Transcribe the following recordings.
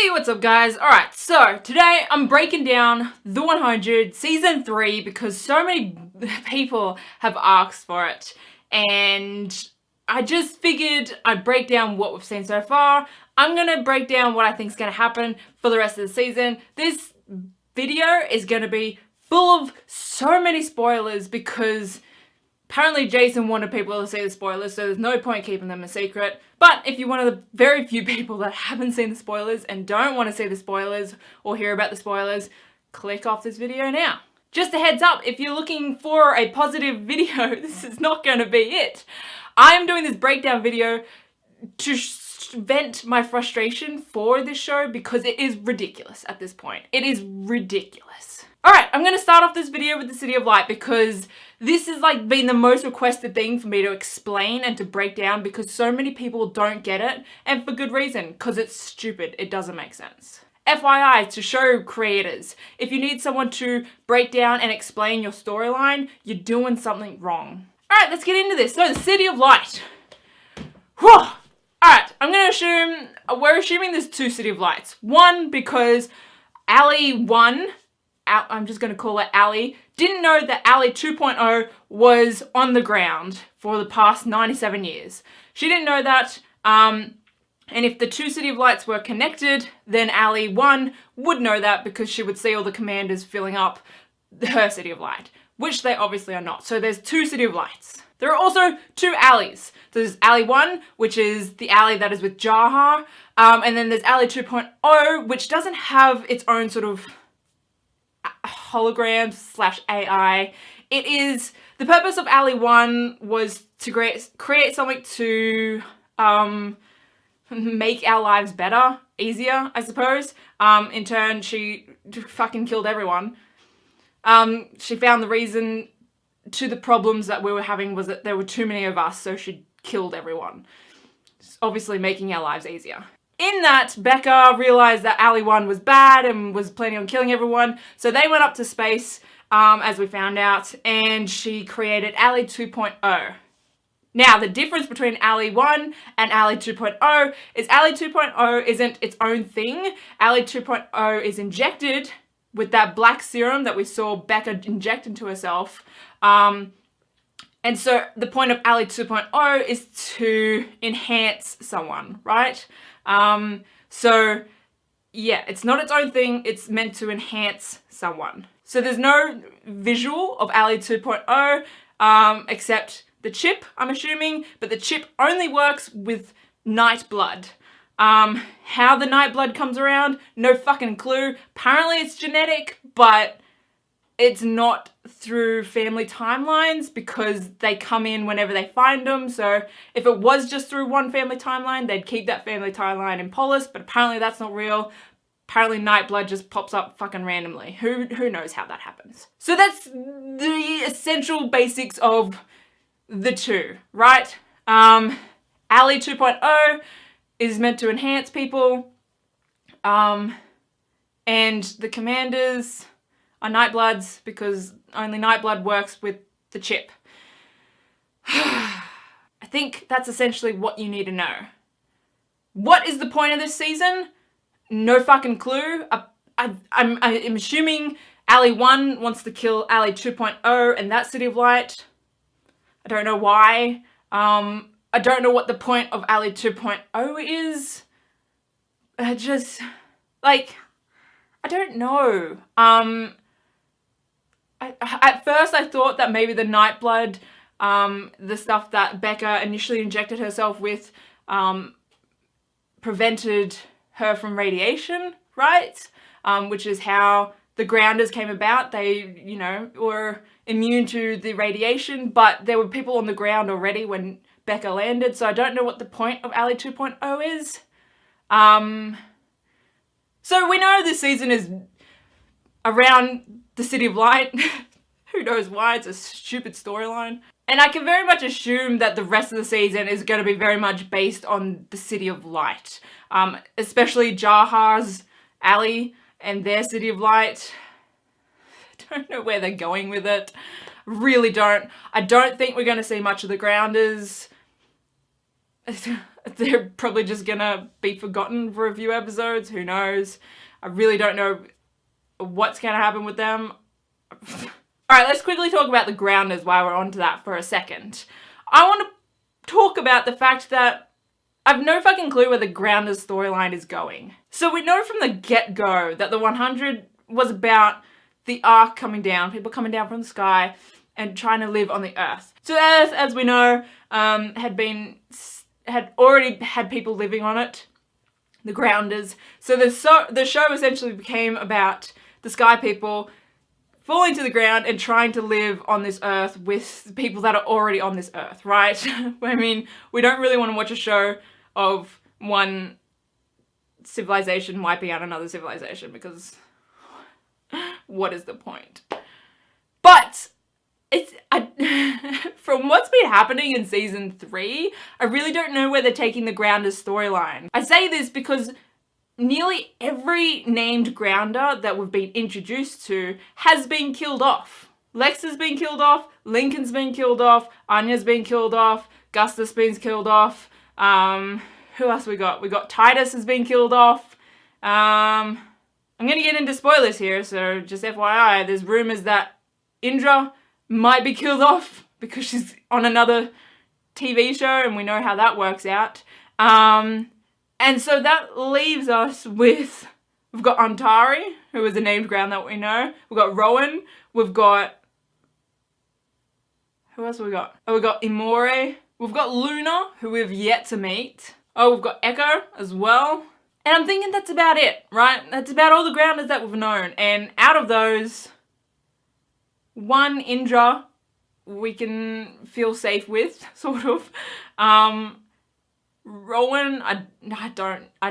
Hey, what's up guys? Alright, so today I'm breaking down The 100 Season 3 because so many people have asked for it, and I just figured I'd break down what we've seen so far. I'm gonna break down what I think is gonna happen for the rest of the season. This video is gonna be full of so many spoilers because apparently Jason wanted people to see the spoilers, so there's no point keeping them a secret. But if you're one of the very few people that haven't seen the spoilers and don't want to see the spoilers or hear about the spoilers, click off this video now. Just a heads up, if you're looking for a positive video, this is not going to be it. I'm doing this breakdown video to vent my frustration for this show because it is ridiculous at this point. It is ridiculous. Alright, I'm going to start off this video with the City of Light because this has been the most requested thing for me to explain and to break down because so many people don't get it, and for good reason, because it's stupid. It doesn't make sense. FYI, to show creators, if you need someone to break down and explain your storyline, you're doing something wrong. Alright, let's get into this. So, the City of Light. Whew. Alright, we're assuming there's two City of Lights. One, because Ali 1, I'm just going to call it Ali, didn't know that Ali 2.0 was on the ground for the past 97 years. She didn't know that, and if the two City of Lights were connected, then Ali 1 would know that because she would see all the commanders filling up her City of Light, which they obviously are not. So there's two City of Lights. There are also two Alis. There's Ali 1, which is the Ali that is with Jahar, and then there's Ali 2.0, which doesn't have its own sort of hologram / AI. It is, the purpose of Ali 1 was to create something to make our lives better, easier, I suppose. In turn, she fucking killed everyone. She found the reason to the problems that we were having was that there were too many of us, so she killed everyone. Obviously making our lives easier. In that, Becca realized that Ali 1 was bad and was planning on killing everyone, so they went up to space, as we found out, and she created Ali 2.0. Now, the difference between Ali 1 and Ali 2.0 is Ali 2.0 isn't its own thing. Ali 2.0 is injected with that black serum that we saw Becca inject into herself. And so the point of Ali 2.0 is to enhance someone, right? So yeah, it's not its own thing, it's meant to enhance someone. So there's no visual of Ali 2.0, except the chip, I'm assuming, but the chip only works with night blood. How the night blood comes around, no fucking clue. Apparently it's genetic, but it's not through family timelines because they come in whenever they find them. So if it was just through one family timeline, they'd keep that family timeline in Polis, but apparently that's not real. Apparently night blood just pops up fucking randomly. Who knows how that happens? So that's the essential basics of the two, right? Ali 2.0 is meant to enhance people, and the commanders are Nightbloods because only Nightblood works with the chip. I think that's essentially what you need to know. What is the point of this season? No fucking clue. I'm assuming Ali 1 wants to kill Ali 2.0 and that City of Light. I don't know why. I don't know what the point of Ali 2.0 is. I don't know. At first I thought that maybe the Nightblood, the stuff that Becca initially injected herself with, prevented her from radiation, right? Which is how the Grounders came about. They, were immune to the radiation, but there were people on the ground already when Becca landed, so I don't know what the point of Ali 2.0 is. So we know this season is around the City of Light. Who knows why, it's a stupid storyline. And I can very much assume that the rest of the season is going to be very much based on the City of Light. Especially Jahar's Ali and their City of Light. I don't know where they're going with it. Really don't. I don't think we're going to see much of the Grounders. they're probably just gonna be forgotten for a few episodes. Who knows? I really don't know what's gonna happen with them. Alright, let's quickly talk about the Grounders while we're on to that for a second. I want to talk about the fact that I've no fucking clue where the Grounders storyline is going. So we know from the get-go that the 100 was about the Ark coming down, people coming down from the sky and trying to live on the Earth. So Earth, as we know, had already had people living on it, the Grounders. So the show essentially became about the Sky people falling to the ground and trying to live on this Earth with people that are already on this Earth, right? I mean, we don't really want to watch a show of one civilization wiping out another civilization, because what is the point? But from what's been happening in season 3, I really don't know where they're taking the Grounders storyline. I say this because nearly every named Grounder that we've been introduced to has been killed off. Lex has been killed off, Lincoln's been killed off, Anya's been killed off, Gustus been killed off, who else we got? We got Titus has been killed off. I'm gonna get into spoilers here, so just FYI, there's rumors that Indra might be killed off because she's on another TV show and we know how that works out. And so that leaves us with, we've got Antari, who is a named ground that we know. We've got Rowan. We've got, who else have we got? Oh, we've got Imore. We've got Luna, who we've yet to meet. Oh, we've got Echo as well. And I'm thinking that's about it, right? That's about all the Grounders that we've known. And out of those, one Indra we can feel safe with, sort of. Rowan, I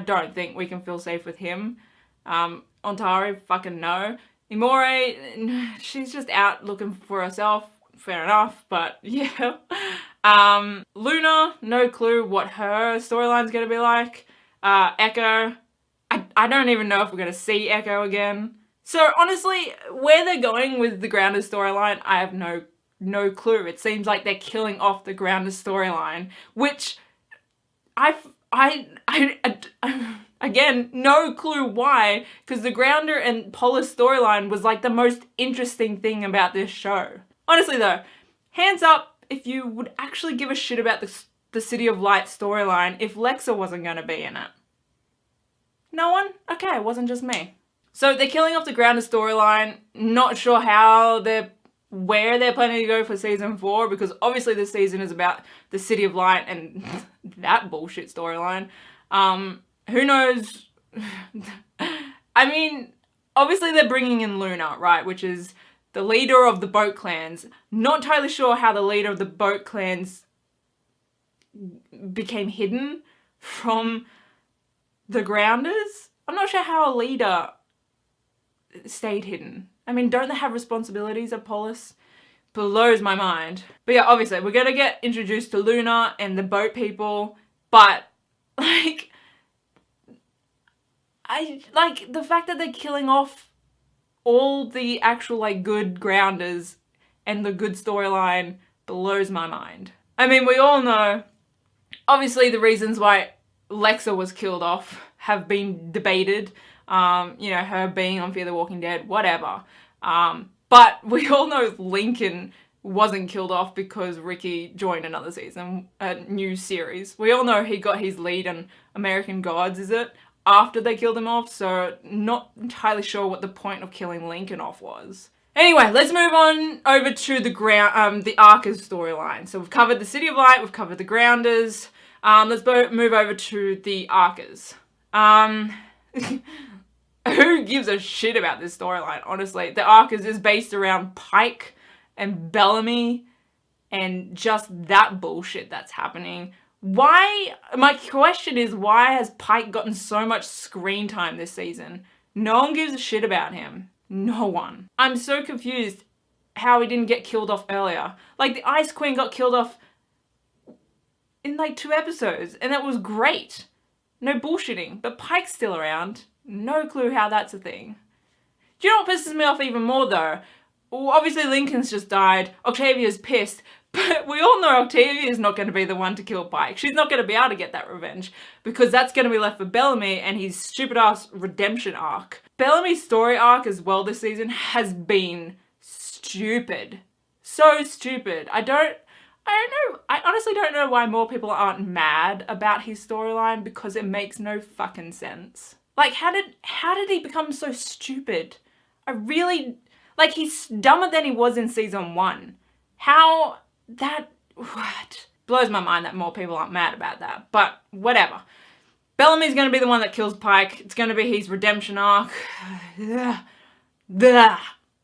don't think we can feel safe with him. Ontari, fucking no. Imore, she's just out looking for herself. Fair enough, but yeah. Luna, no clue what her storyline's gonna be like. Echo, I don't even know if we're gonna see Echo again. So honestly, where they're going with the Grounders storyline, I have no clue. It seems like they're killing off the Grounders storyline, which again, no clue why, because the Grounder and Polis storyline was like the most interesting thing about this show. Honestly though, hands up if you would actually give a shit about the City of Light storyline if Lexa wasn't going to be in it. No one? Okay, it wasn't just me. So they're killing off the Grounder storyline. Not sure where they're planning to go for season 4, because obviously this season is about the City of Light and that bullshit storyline. Who knows? I mean, obviously they're bringing in Luna, right, which is the leader of the boat clans. Not entirely sure how the leader of the boat clans became hidden from the Grounders. I'm not sure how a leader stayed hidden. I mean, don't they have responsibilities at Polis? Blows my mind. But yeah, obviously, we're gonna get introduced to Luna and the boat people, but, like, the fact that they're killing off all the actual, like, good Grounders and the good storyline blows my mind. I mean, we all know, obviously, the reasons why Lexa was killed off have been debated. You know, her being on Fear the Walking Dead, whatever. But we all know Lincoln wasn't killed off because Ricky joined another season, a new series. We all know he got his lead on American Gods, is it? After they killed him off, so not entirely sure what the point of killing Lincoln off was. Anyway, let's move on over to the Arcas storyline. So we've covered the City of Light, we've covered the Grounders. Let's move over to the Arcas. Who gives a shit about this storyline, honestly? The Arcas is based around Pike and Bellamy and just that bullshit that's happening. Why, my question is, why has Pike gotten so much screen time this season? No one gives a shit about him. No one. I'm so confused how he didn't get killed off earlier. Like, the Ice Queen got killed off in like 2 episodes, and that was great. No bullshitting, but Pike's still around. No clue how that's a thing. Do you know what pisses me off even more though? Well, obviously Lincoln's just died, Octavia's pissed, But we all know Octavia is not going to be the one to kill Pike. She's not going to be able to get that revenge because that's going to be left for Bellamy and his stupid-ass redemption arc. Bellamy's story arc as well this season has been stupid. So stupid. I don't know. I honestly don't know why more people aren't mad about his storyline because it makes no fucking sense. Like, how did he become so stupid? Like, he's dumber than he was in season 1. What? Blows my mind that more people aren't mad about that, but whatever. Bellamy's gonna be the one that kills Pike. It's gonna be his redemption arc.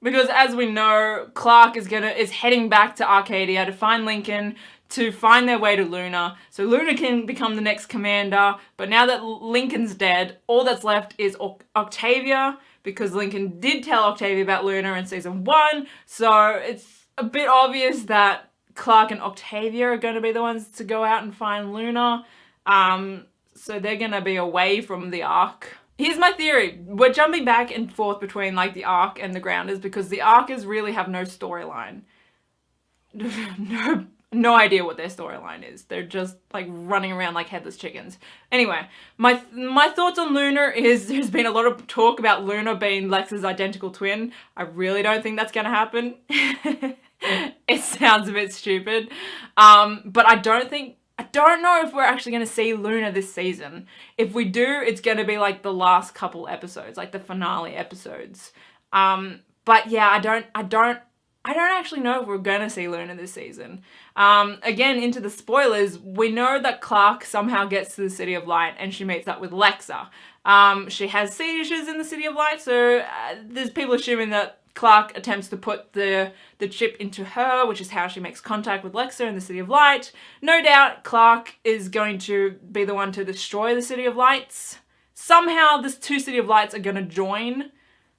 Because as we know, Clark is heading back to Arcadia to find Lincoln, to find their way to Luna, so Luna can become the next commander. But now that Lincoln's dead, all that's left is Octavia, because Lincoln did tell Octavia about Luna in season 1, so it's a bit obvious that Clark and Octavia are going to be the ones to go out and find Luna. So they're going to be away from the Ark. Here's my theory. We're jumping back and forth between like the Ark and the Grounders because the Arkers really have no storyline. No idea what their storyline is. They're just like running around like headless chickens. Anyway, my thoughts on Luna is there's been a lot of talk about Luna being Lex's identical twin. I really don't think that's going to happen. It sounds a bit stupid. But I don't know if we're actually going to see Luna this season. If we do, it's going to be like the last couple episodes, like the finale episodes. But yeah, I don't actually know if we're going to see Luna this season. Again, into the spoilers, we know that Clark somehow gets to the City of Light and she meets up with Lexa. She has seizures in the City of Light, so there's people assuming that Clark attempts to put the chip into her, which is how she makes contact with Lexa in the City of Light. No doubt Clark is going to be the one to destroy the City of Lights. Somehow the two City of Lights are going to join.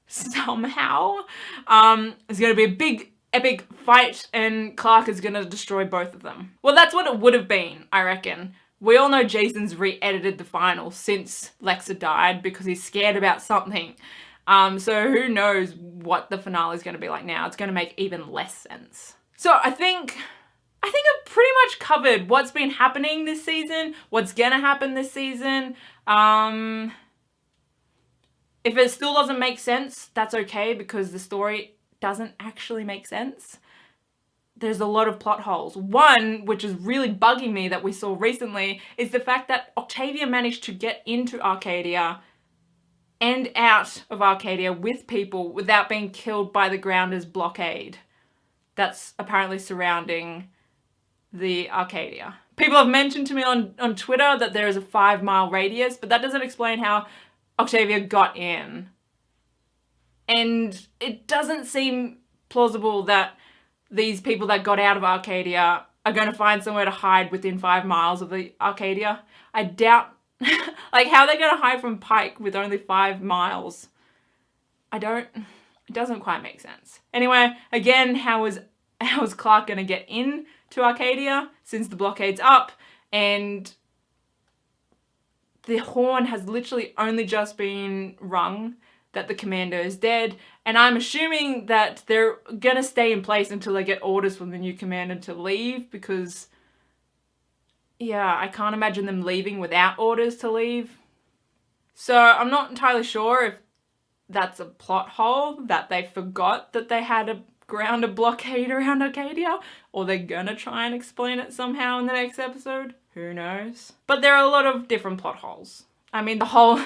Somehow. It's going to be a big epic fight and Clark is going to destroy both of them. Well, that's what it would have been, I reckon. We all know Jason's re-edited the final since Lexa died because he's scared about something. So who knows what the finale is going to be like now. It's going to make even less sense. So I think I've pretty much covered what's been happening this season, what's going to happen this season. If it still doesn't make sense, that's okay because the story doesn't actually make sense. There's a lot of plot holes. One, which is really bugging me that we saw recently, is the fact that Octavia managed to get into Arcadia and out of Arcadia with people without being killed by the Grounders' blockade that's apparently surrounding the Arcadia. People have mentioned to me on Twitter that there is a 5-mile radius, but that doesn't explain how Octavia got in. And it doesn't seem plausible that these people that got out of Arcadia are going to find somewhere to hide within 5 miles of the Arcadia. I doubt, like, how are they going to hide from Pike with only 5 miles? It doesn't quite make sense. Anyway, again, how is Clark going to get in to Arcadia since the blockade's up and the horn has literally only just been rung that the commander is dead, and I'm assuming that they're gonna stay in place until they get orders from the new commander to leave because, yeah, I can't imagine them leaving without orders to leave. So I'm not entirely sure if that's a plot hole, that they forgot that they had a grounded blockade around Arcadia, or they're gonna try and explain it somehow in the next episode. Who knows? But there are a lot of different plot holes. I mean, the whole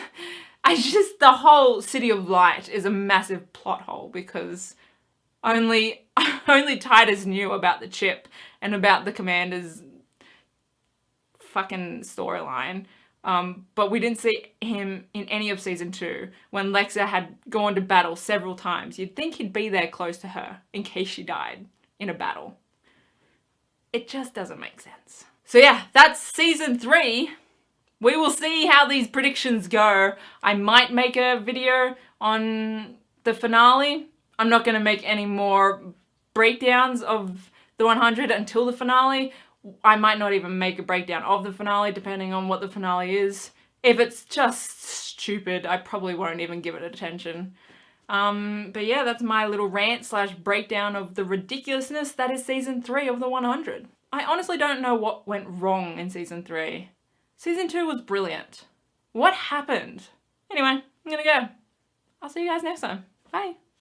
City of Light is a massive plot hole because only Titus knew about the chip and about the commander's fucking storyline. But we didn't see him in any of season 2 when Lexa had gone to battle several times. You'd think he'd be there close to her in case she died in a battle. It just doesn't make sense. So yeah, that's season 3. We will see how these predictions go. I might make a video on the finale. I'm not going to make any more breakdowns of the 100 until the finale. I might not even make a breakdown of the finale, depending on what the finale is. If it's just stupid, I probably won't even give it attention. But yeah, that's my little rant / breakdown of the ridiculousness that is season 3 of the 100. I honestly don't know what went wrong in season 3. Season 2 was brilliant. What happened? Anyway, I'm gonna go. I'll see you guys next time. Bye.